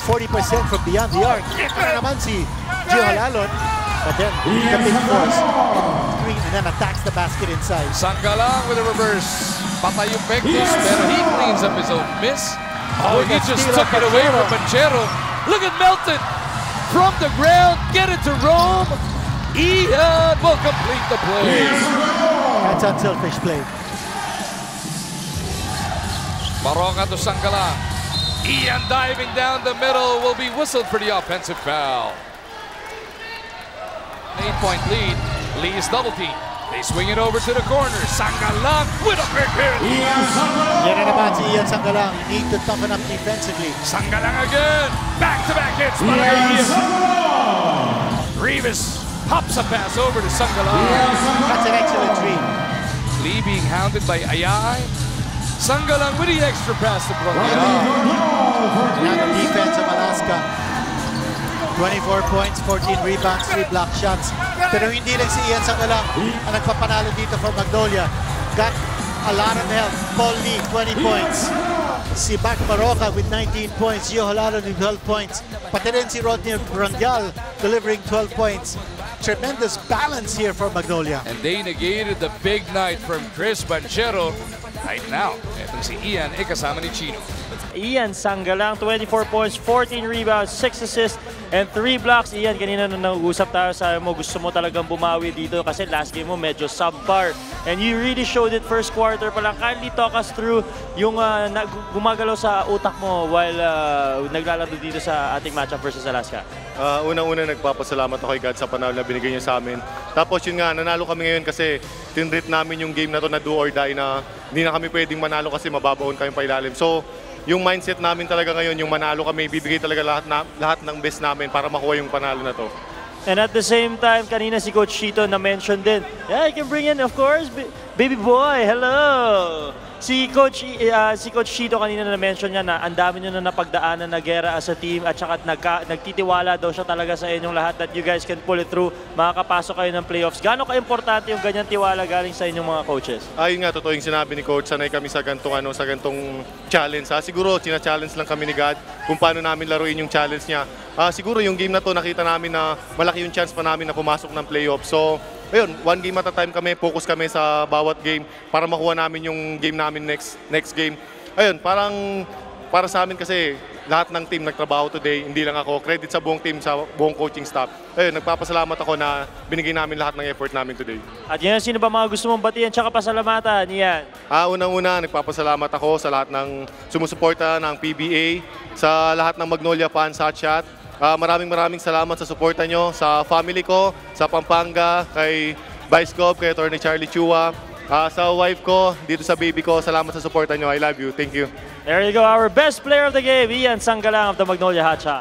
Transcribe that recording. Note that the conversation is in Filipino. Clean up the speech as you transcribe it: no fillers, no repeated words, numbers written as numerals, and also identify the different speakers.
Speaker 1: 40% from beyond the arc. Ito naman si Gio Halalon. But then, the big force. Green and then attacks the basket inside.
Speaker 2: Sangalang with a reverse. Patay yung Pectus, pero he cleans up his own miss. Oh, he just took it away from Banchero. Look at Melton. From the ground, get it to Rome. Ian will complete the play.
Speaker 1: That's unselfish play.
Speaker 2: Maronga to Sangalang. Ian diving down the middle will be whistled for the offensive foul. 8-point lead. Lee's double team. They swing it over to the corner. Sangalang with a big hit.
Speaker 1: Yan na naman si Ian Sangalang. You need to toughen up defensively.
Speaker 2: Sangalang again. Back-to-back hits by Ian. Rivas pops a pass over to Sangalang.
Speaker 1: That's an excellent three.
Speaker 2: Lee being hounded by Ayay. Sangalang with the extra pass to Brogdon.
Speaker 1: Now the defense of Alaska. 24 points, 14 rebounds, 3 block shots. Pero hindi lang si Ian Sangalang ang nagpapanalo dito for Magnolia. Got a lot of help. Paul Lee, 20 points. Si Bac Maroca with 19 points. Gio Halalon with 12 points. Pati rin si Rodney Brangal delivering 12 points. Tremendous balance here for Magnolia.
Speaker 2: And they negated the big night from Chris Banchero. Right now, etong si Ian ay kasama ni Chino.
Speaker 3: Ian Sangalang, 24 points, 14 rebounds, 6 assists, and 3 blocks. Ian, kanina nung nag-uusap tayo, sabi mo gusto mo talagang bumawi dito kasi last game mo medyo subpar. And you really showed it first quarter pa lang. Kindly talk us through yung gumagalaw sa utak mo while naglalaro dito sa ating matchup versus Alaska.
Speaker 4: Unang-una nagpapasalamat ako kay God sa panalo na binigay niya sa amin. Tapos yun nga, nanalo kami ngayon kasi tinrip namin yung game na to na do or die na hindi na kami pwedeng manalo kasi mababaon kami pailalim. So, yung mindset namin talaga ngayon, yung manalo kami, bibigay talaga lahat ng best namin para makuha yung panalo na to.
Speaker 3: And at the same time, kanina si Coach Chito na-mention din, yeah, you can bring in, of course, baby boy, hello! Si Coach Chito kanina na-mention niya na ang dami niyo na napagdaanan na gera as a team at saka nagtitiwala daw siya talaga sa inyong lahat that you guys can pull it through, makakapasok kayo ng playoffs. Gaano ka-importante yung ganyan tiwala galing sa inyong mga coaches?
Speaker 4: Ayun nga, totoo yung sinabi ni Coach, sanay kami sa gantong challenge. Siguro, challenge lang kami ni God kung paano namin laruin yung challenge niya. Siguro yung game na to, nakita namin na malaki yung chance pa namin na pumasok ng playoffs. So, ayun, one game at a time kami, focus kami sa bawat game para makuha namin yung game namin next game. Ayun, parang para sa amin kasi lahat ng team nagtrabaho today, hindi lang ako. Credit sa buong team, sa buong coaching staff. Ayun, nagpapasalamat ako na binigay namin lahat ng effort namin today.
Speaker 3: At yan, sino ba mga gusto mong batiyan tsaka pasalamatan? Yan.
Speaker 4: Unang-una, nagpapasalamat ako sa lahat ng sumusuporta ng PBA, sa lahat ng Magnolia fans, Hotshot. Maraming salamat sa suporta nyo, sa family ko, sa Pampanga, kay Vice Gov, kay Atty. Charlie Chua, sa wife ko, dito sa baby ko, salamat sa suporta nyo. I love you. Thank you.
Speaker 3: There you go, our best player of the game, Ian Sangalang of the Magnolia Hotshot.